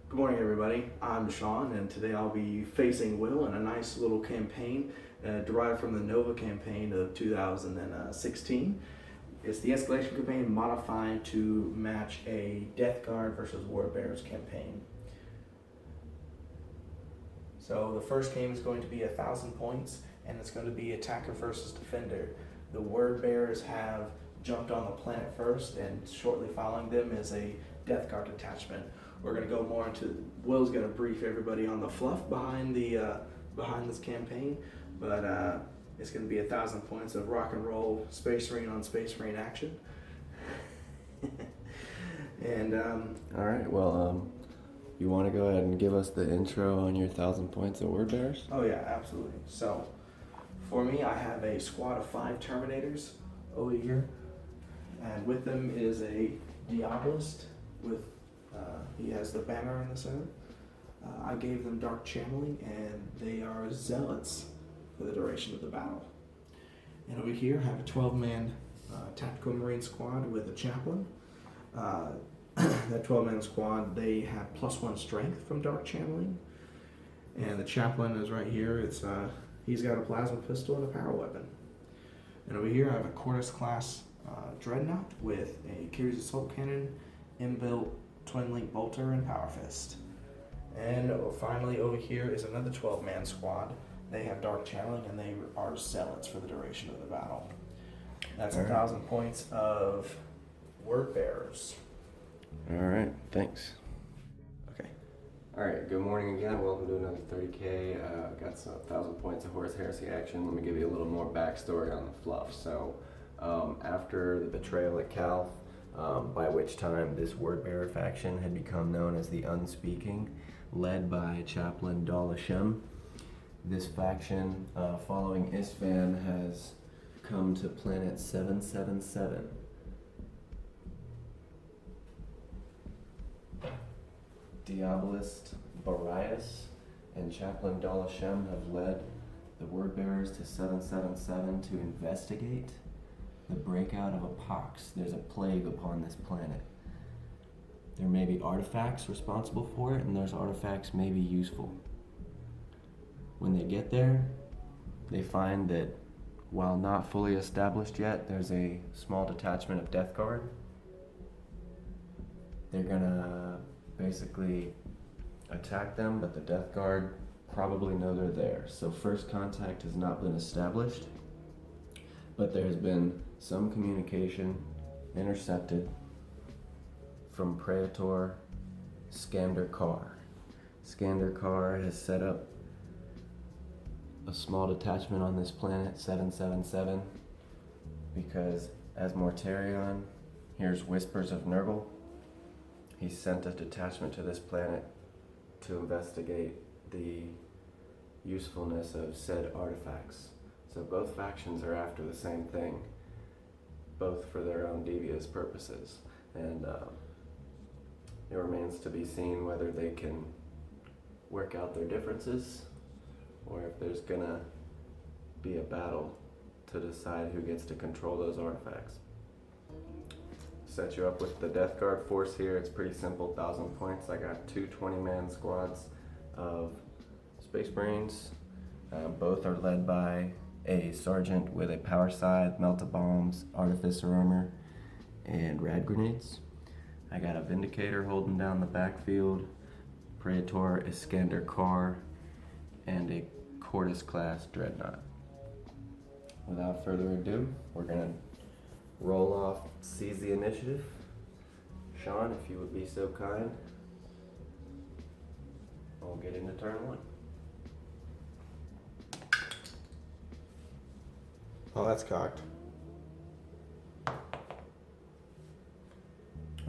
Good morning, everybody. I'm Sean, and today I'll be facing Will in a nice little campaign derived from the Nova campaign of 2016. It's the escalation campaign modified to match a Death Guard versus Warbears campaign. So the first game is going to be 1,000 points, and it's going to be attacker versus defender. The Warbears have jumped on the planet first, and shortly following them is a Death Guard detachment. We're going to go more into. Will's going to brief everybody on the fluff behind this campaign, but it's going to be 1,000 points of rock and roll Space Marine on Space Marine action. And all right. Well, you want to go ahead and give us the intro on your 1,000 points of Word Bearers? Oh yeah, absolutely. So, for me, I have a squad of 5 Terminators over here, and with them is a Diabolist with. He has the banner in the center. I gave them dark channeling, and they are zealots for the duration of the battle. And over here, I have a 12-man tactical marine squad with a chaplain. That 12-man squad, they have +1 strength from dark channeling, and the chaplain is right here. He's got a plasma pistol and a power weapon. And over here, I have a Cordis class dreadnought with a carries assault cannon, inbuilt twin link bolter, and power fist. And finally over here is another 12-man squad. They have dark channeling, and they are zealots for the duration of the battle. That's 1,000 points of Word Bearers. All right, thanks. Okay. All right, good morning again. Welcome to another 30K. Got some 1,000 points of Horus Heresy action. Let me give you a little more backstory on the fluff. So, after the betrayal at Calth, by which time this Wordbearer faction had become known as the Unspeaking, led by Chaplain Dal Hashem. This faction, following Isfan, has come to planet 777. Diabolist Barias and Chaplain Dal Hashem have led the Wordbearers to 777 to investigate the breakout of a pox. There's a plague upon this planet. There may be artifacts responsible for it, and those artifacts may be useful. When they get there, they find that while not fully established yet, there's a small detachment of Death Guard. They're gonna basically attack them, but the Death Guard probably know they're there. So first contact has not been established, but there has been some communication intercepted from Praetor Skander Kar. Skander Kar has set up a small detachment on this planet, 777, because as Mortarion hears whispers of Nurgle, he sent a detachment to this planet to investigate the usefulness of said artifacts. So both factions are after the same thing, both for their own devious purposes. And it remains to be seen whether they can work out their differences, or if there's gonna be a battle to decide who gets to control those artifacts. Set you up with the Death Guard force here. It's pretty simple, 1,000 points. I got 2 20-man squads of Space Marines. Both are led by a sergeant with a power scythe, melta bombs, artificer armor, and rad grenades. I got a Vindicator holding down the backfield, Praetor Iskander Kar, and a Cordis class dreadnought. Without further ado, we're gonna roll off, seize the initiative. Sean, if you would be so kind, I'll get into turn 1. Oh, that's cocked.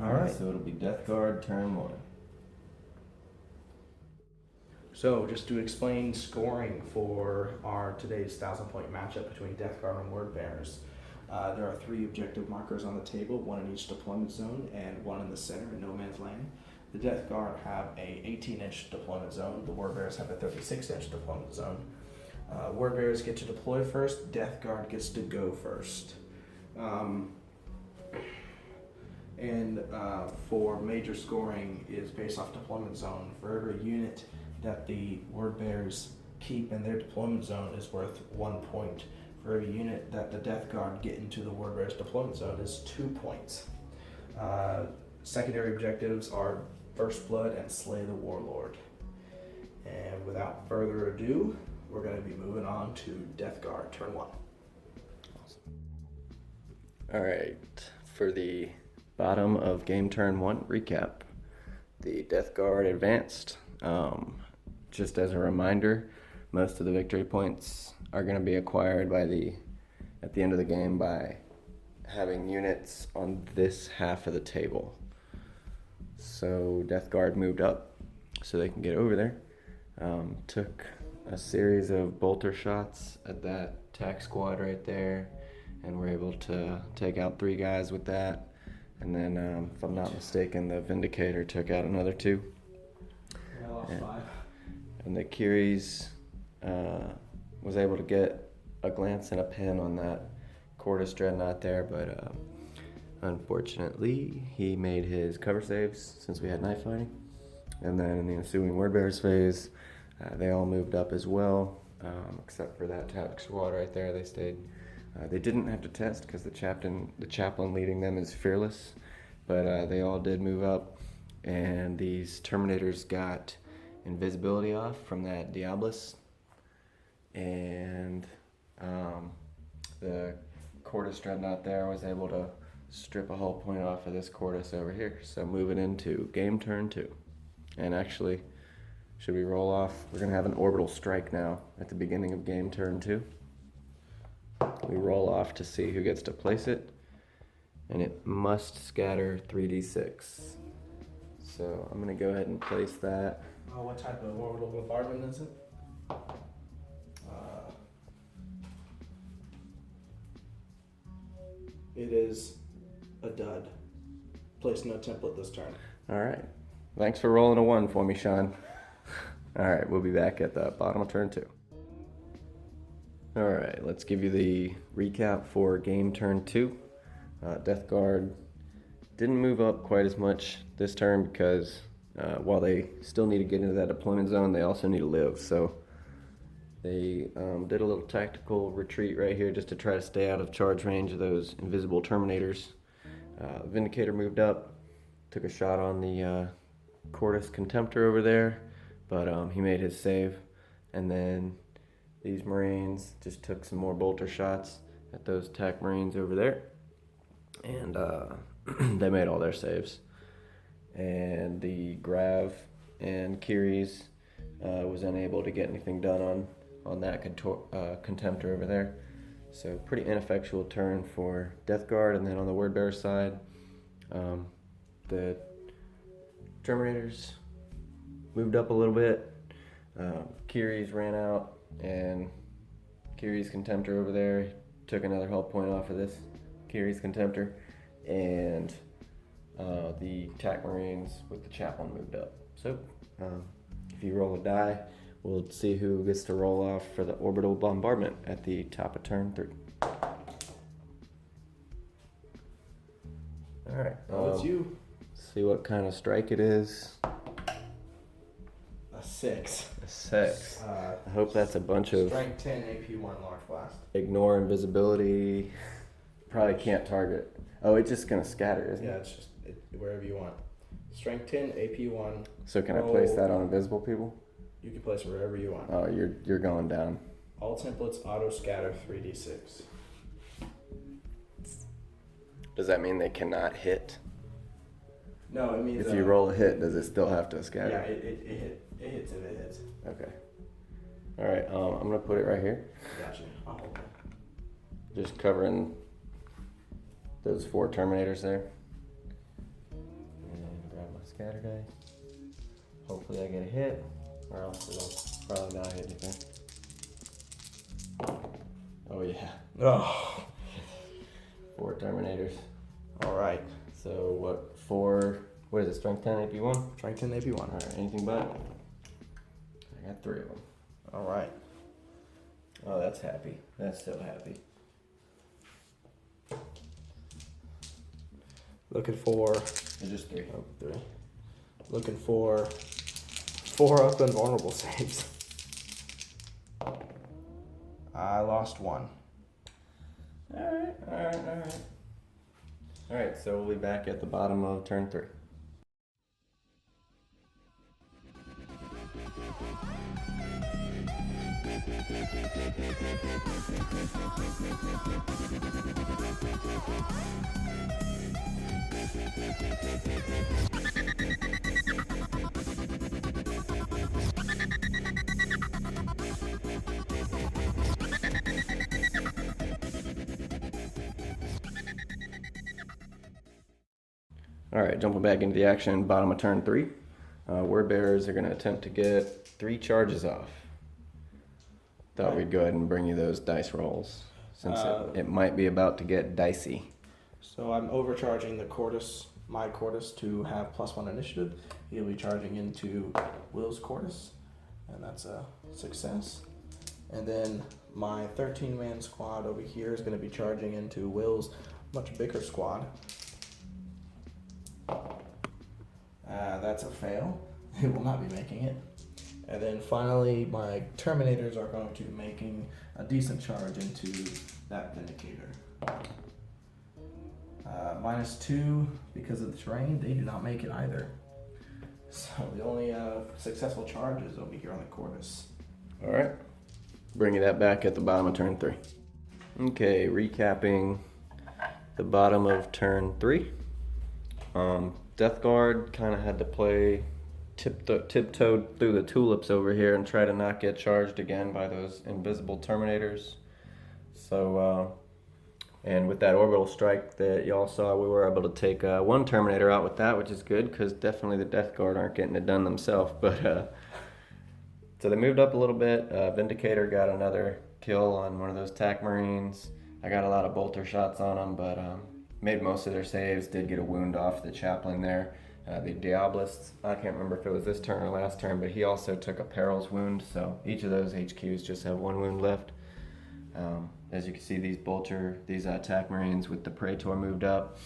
All right, so it'll be Death Guard turn 1. So, just to explain scoring for our today's 1,000-point matchup between Death Guard and Word Bearers. There are 3 objective markers on the table, 1 in each deployment zone and 1 in the center in no man's land. The Death Guard have a 18-inch deployment zone. The Word Bearers have a 36-inch deployment zone. Word Bearers get to deploy first. Death Guard gets to go first. And for major scoring is based off deployment zone. For every unit that the word bearers keep in their deployment zone is worth 1 point. For every unit that the Death Guard get into the word bearers deployment zone is 2 points. Secondary objectives are First Blood and Slay the Warlord. And without further ado, we're going to be moving on to Death Guard turn 1. All right, for the bottom of game turn 1 recap, the Death Guard advanced. Just as a reminder, most of the victory points are going to be acquired at the end of the game by having units on this half of the table. So Death Guard moved up so they can get over there. Took a series of bolter shots at that tack squad right there, and were able to take out 3 guys with that. And then, if I'm not mistaken, the Vindicator took out another 2. I lost 5. And the Curies was able to get a glance and a pin on that Cordis Dreadnought there, but unfortunately he made his cover saves since we had night fighting. And then in the ensuing Word Bearers phase, they all moved up as well, except for that tactics squad right there. They stayed. They didn't have to test because the chaplain leading them is fearless, but they all did move up. And these Terminators got invisibility off from that Diabolus, and the Cordis Dreadnought there was able to strip a hull point off of this Cordis over here. So moving into game turn 2. And actually, should we roll off? We're going to have an orbital strike now at the beginning of game turn 2. We roll off to see who gets to place it, and it must scatter 3d6. So I'm going to go ahead and place that. What type of orbital bombardment is it? It is a dud. Place no template this turn. All right. Thanks for rolling a 1 for me, Sean. All right, we'll be back at the bottom of turn 2. All right, let's give you the recap for game turn 2. Death Guard didn't move up quite as much this turn because while they still need to get into that deployment zone, they also need to live. So they did a little tactical retreat right here just to try to stay out of charge range of those invisible Terminators. Vindicator moved up, took a shot on the Cordis Contemptor over there, but he made his save. And then these Marines just took some more bolter shots at those TAC Marines over there, and they made all their saves. And the Grav and Curies was unable to get anything done on that Contemptor over there. So pretty ineffectual turn for Death Guard. And then on the Word Bearer side, the Terminators moved up a little bit. Curies ran out, and Curies Contemptor over there took another hull point off of this Curies Contemptor, and the TAC Marines with the Chaplain moved up. So if you roll a die, we'll see who gets to roll off for the orbital bombardment at the top of turn 3. All right. It's you. See what kind of strike it is. A 6. A 6. I hope that's a bunch of Strength 10, AP1 large blast. ignore invisibility. Probably can't target. Oh, it's just gonna scatter, isn't Yeah, it? it's just wherever you want. Strength 10, AP1. So can I place that on invisible people? You can place it wherever you want. Oh, you're going down. All templates auto scatter 3d6. Does that mean they cannot hit? No, it means If you roll a hit, does it still have to scatter? Yeah, it hits if it hits. Okay. All right. I'm gonna put it right here, Gotcha. I'll hold it. just covering those 4 Terminators there. And grab my scatter dice. Hopefully I get a hit, or else it'll probably not hit anything. Oh yeah, Oh. 4 Terminators. All right. So what is it, strength 10, AP1? Strength 10, AP1. All right, anything but? I got 3 of them. All right. Oh, that's happy. That's so happy. Looking for It's just 3. oh, 3. Looking for 4 up and vulnerable saves. I lost 1. Alright, so we'll be back at the bottom of turn 3. Alright, jumping back into the action, bottom of turn 3. Word bearers are going to attempt to get 3 charges off. Thought we'd go ahead and bring you those dice rolls, since it might be about to get dicey. So I'm overcharging the Cordis, my Cordis, to have +1 initiative. He'll be charging into Will's Cordis, and that's a success. And then my 13-man squad over here is going to be charging into Will's much bigger squad. That's a fail. It will not be making it. And then finally, my Terminators are going to be making a decent charge into that Vindicator. -2 because of the terrain. They do not make it either. So the only successful charge is over here on the Cordis. Alright, bringing that back at the bottom of turn 3. Okay, recapping the bottom of turn 3. Death Guard kind of had to play tiptoed through the tulips over here and try to not get charged again by those invisible Terminators. So, and with that orbital strike that y'all saw, we were able to take 1 Terminator out with that, which is good, because definitely the Death Guard aren't getting it done themselves. But so they moved up a little bit. Vindicator got another kill on one of those TAC Marines. I got a lot of bolter shots on them, but made most of their saves. Did get a wound off the chaplain there. The Diabolist, I can't remember if it was this turn or last turn, but he also took a Peril's wound, so each of those HQs just have 1 wound left. As you can see, these attack Marines with the Praetor moved up,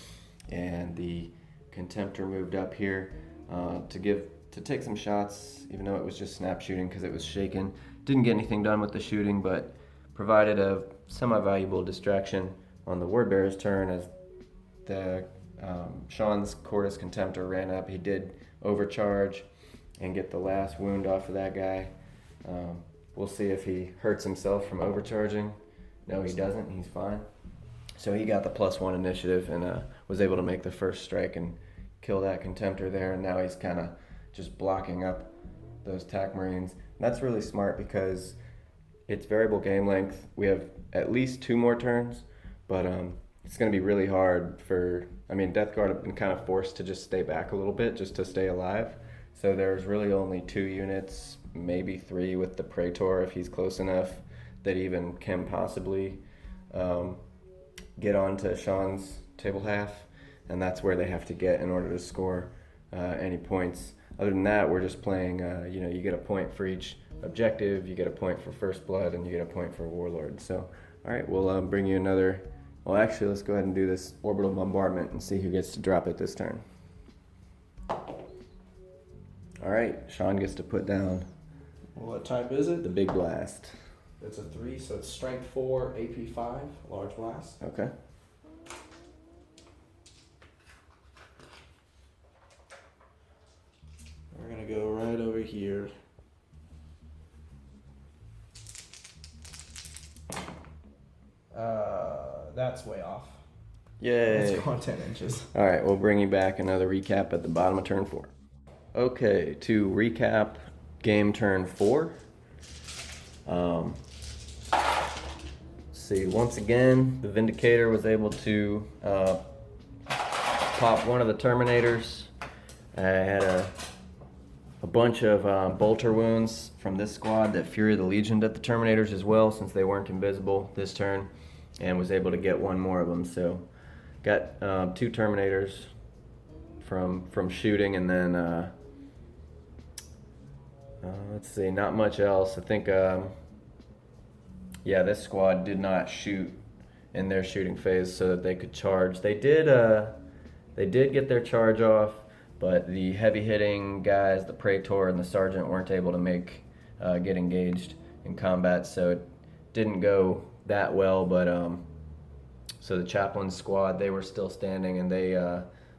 and the Contemptor moved up here to take some shots, even though it was just snap shooting because it was shaken. Didn't get anything done with the shooting, but provided a semi-valuable distraction on the Word Bearer's turn as the Sean's Cordis Contemptor ran up. He did overcharge and get the last wound off of that guy. We'll see if he hurts himself from overcharging. No, he doesn't. He's fine. So he got the +1 initiative and was able to make the first strike and kill that Contemptor there. And now he's kind of just blocking up those TAC Marines. And that's really smart because it's variable game length. We have at least 2 more turns, but it's going to be really hard for, Death Guard have been kind of forced to just stay back a little bit just to stay alive. So there's really only 2 units, maybe 3 with the Praetor if he's close enough, that even can possibly get onto Sean's table half. And that's where they have to get in order to score any points. Other than that, we're just playing, you get a point for each objective, you get a point for First Blood, and you get a point for Warlord. So, alright, we'll bring you another. Well, actually, let's go ahead and do this orbital bombardment and see who gets to drop it this turn. Alright, Sean gets to put down. What type is it? The big blast. It's a 3, so it's strength 4, AP 5, large blast. Okay. We're gonna go right over here. That's way off. Yay. It's going 10 inches. Alright, we'll bring you back another recap at the bottom of turn 4. Okay, to recap game turn 4. See, once again, the Vindicator was able to pop one of the Terminators. I had a bunch of bolter wounds from this squad that Fury of the Legion at the Terminators as well, since they weren't invisible this turn, and was able to get 1 more of them. So got 2 Terminators from shooting, and then let's see, not much else. I think this squad did not shoot in their shooting phase so that they could charge. They did They did get their charge off, but the heavy-hitting guys, the Praetor and the Sergeant, weren't able to get engaged in combat, so it didn't go that well. But so the Chaplain's squad, they were still standing, and they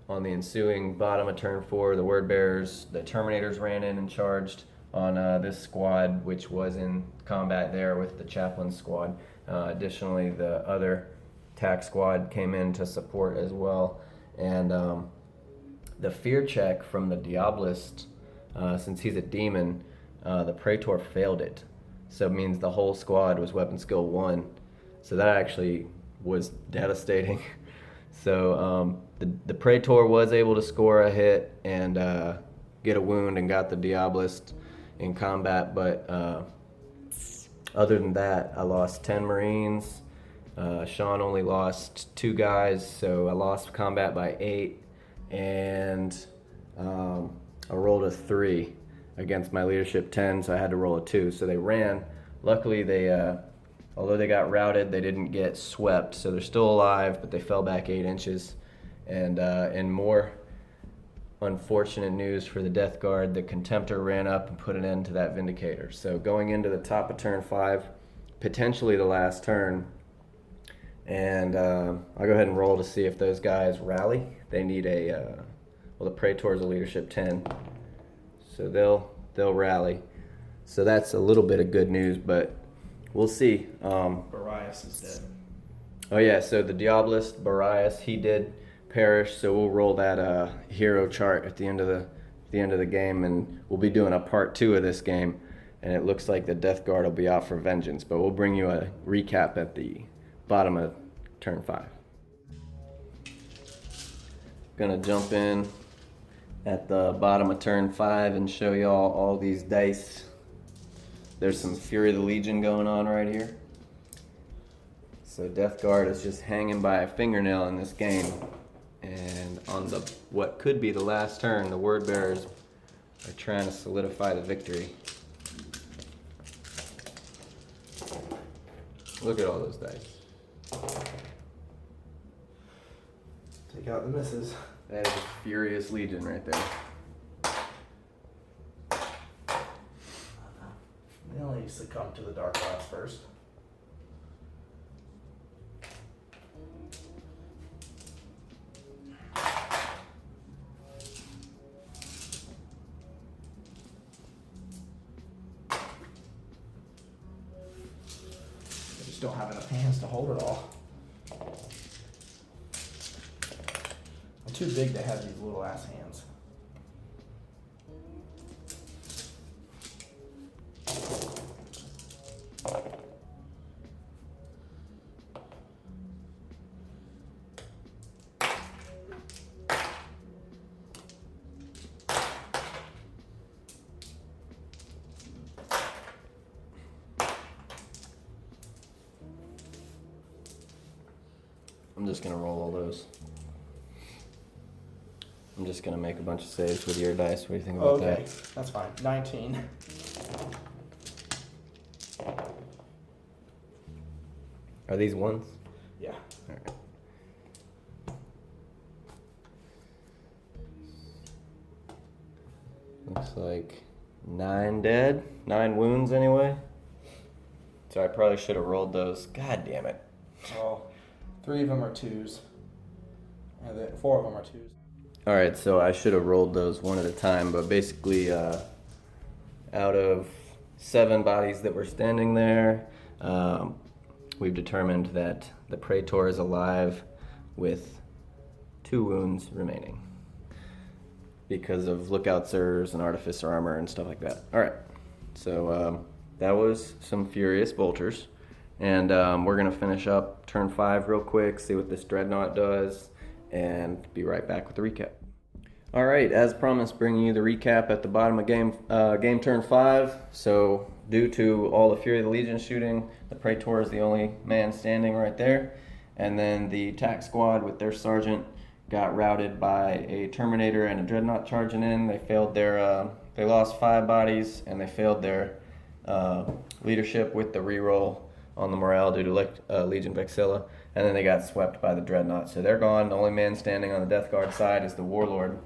on the ensuing bottom of turn 4, the Word Bearers, the Terminators ran in and charged on this squad, which was in combat there with the Chaplain's squad. Additionally, the other tack squad came in to support as well. And the fear check from the Diabolist, since he's a demon, the Praetor failed it. So it means the whole squad was weapon skill 1. So that actually was devastating. So the Praetor was able to score a hit and get a wound and got the Diabolist in combat, but other than that, I lost 10 Marines. Sean only lost 2 guys, so I lost combat by 8, and I rolled a 3 against my leadership 10, so I had to roll a 2. So they ran. Luckily, although they got routed, they didn't get swept, so they're still alive, but they fell back 8 inches. And in more unfortunate news for the Death Guard, the Contemptor ran up and put an end to that Vindicator. So going into the top of turn 5, potentially the last turn, and I'll go ahead and roll to see if those guys rally. They need the Praetor's a leadership 10, so they'll rally. So that's a little bit of good news, but we'll see. Barias is dead. Oh yeah, so the Diabolist, Barias, he did perish, so we'll roll that hero chart at the end of the game, and we'll be doing a part 2 of this game, and it looks like the Death Guard will be out for vengeance, but we'll bring you a recap at the bottom of turn 5. Gonna jump in at the bottom of turn 5 and show y'all all these dice. There's some Fury of the Legion going on right here. So Death Guard is just hanging by a fingernail in this game. And on what could be the last turn, the Word Bearers are trying to solidify the victory. Look at all those dice. Take out the misses. That is a Furious Legion right there. They only succumb to the Dark Gods first. They just don't have enough hands to hold it all. I'm too big to have these little ass hands. I'm just gonna roll all those. I'm just gonna make a bunch of saves with your dice. What do you think about Okay, that? that's fine. 19. Are these ones? Yeah. All right. Looks like 9 dead, 9 wounds anyway. So I probably should have rolled those. God damn it. Well, 3 of them are 2s. And then 4 of them are 2s. All right, so I should have rolled those one at a time, but basically out of 7 bodies that were standing there, we've determined that the Praetor is alive with 2 wounds remaining because of lookout sirs and artificer armor and stuff like that. All right, so that was some Furious Vultures, and we're gonna finish up turn 5 real quick, see what this Dreadnought does, and be right back with the recap. All right, as promised, bringing you the recap at the bottom of game turn 5. So due to all the Fury of the Legion shooting, the Praetor is the only man standing right there. And then the attack squad with their sergeant got routed by a Terminator and a Dreadnought charging in. They failed their, they lost 5 bodies, and they failed their leadership with the reroll on the morale due to Legion Vexilla. and then they got swept by the dreadnought. So they're gone. The only man standing on the Death Guard side is the Warlord,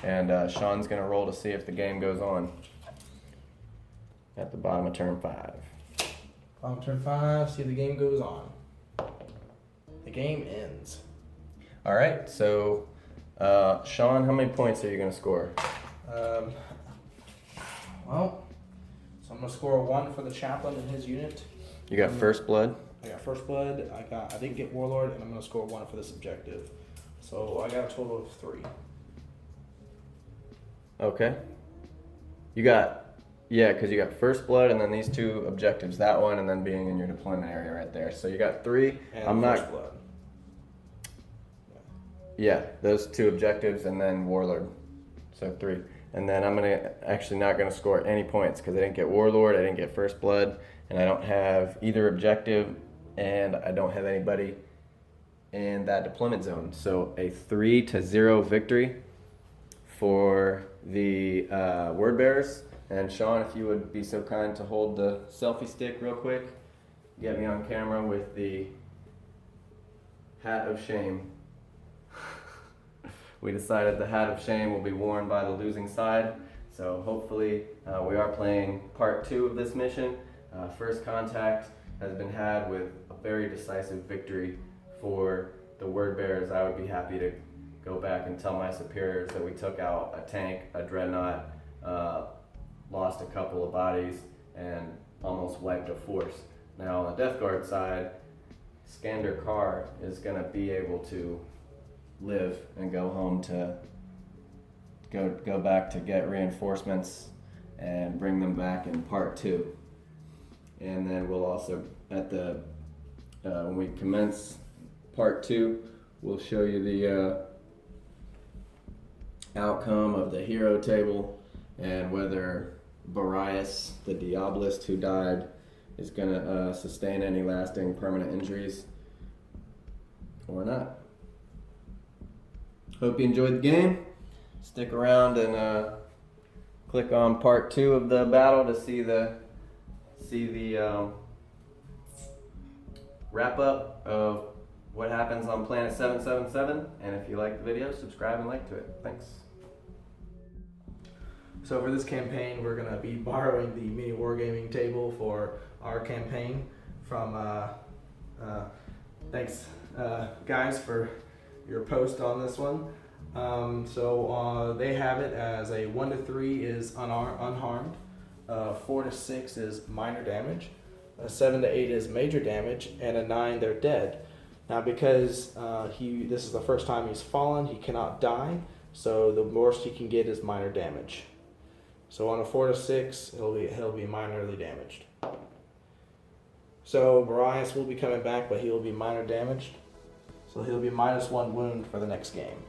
and Sean's gonna roll to see if the game goes on. At the bottom of turn 5. On turn 5, see if the game goes on. The game ends. All right. So, Sean, how many points are you gonna score? Well, so I'm gonna score 1 for the chaplain in his unit. You got First Blood. I got First Blood. I didn't get Warlord, and I'm gonna score 1 for this objective. So I got a total of 3. Okay. You got. Yeah, because you got First Blood and then these 2 objectives. That one and then being in your deployment area right there. So you got 3. And I'm First not. Blood. Yeah, those 2 objectives and then Warlord. So 3. And then I'm actually not gonna score any points because I didn't get Warlord, I didn't get First Blood, and I don't have either objective, and I don't have anybody in that deployment zone. So a 3-0 victory for the Word Bearers. And Sean, if you would be so kind to hold the selfie stick real quick, get me on camera with the hat of shame. We decided the hat of shame will be worn by the losing side. So hopefully we are playing part 2 of this mission. First contact has been had with a very decisive victory for the Word Bearers. I would be happy to go back and tell my superiors that we took out a tank, a dreadnought, lost a couple of bodies, and almost wiped a force. Now on the Death Guard side, Skander Carr is going to be able to live and go home to go back to get reinforcements and bring them back in part 2. And then we'll also at the when we commence part 2, we'll show you the outcome of the hero table and whether Barias, the Diabolist who died, is going to sustain any lasting permanent injuries or not. Hope you enjoyed the game. Stick around and click on part 2 of the battle to see the wrap up of what happens on Planet 777. And if you like the video, subscribe and like to it. Thanks. So for this campaign, we're gonna be borrowing the mini wargaming table for our campaign from. Thanks, guys, for your post on this one. So they have it as a 1 to 3 is unharmed, 4 to 6 is minor damage, a 7 to 8 is major damage, and a 9 they're dead. Now because this is the first time he's fallen, he cannot die. So the worst he can get is minor damage. So on a 4 to 6, he'll be minorly damaged. So Barias will be coming back, but he will be minor damaged. So he'll be -1 wound for the next game.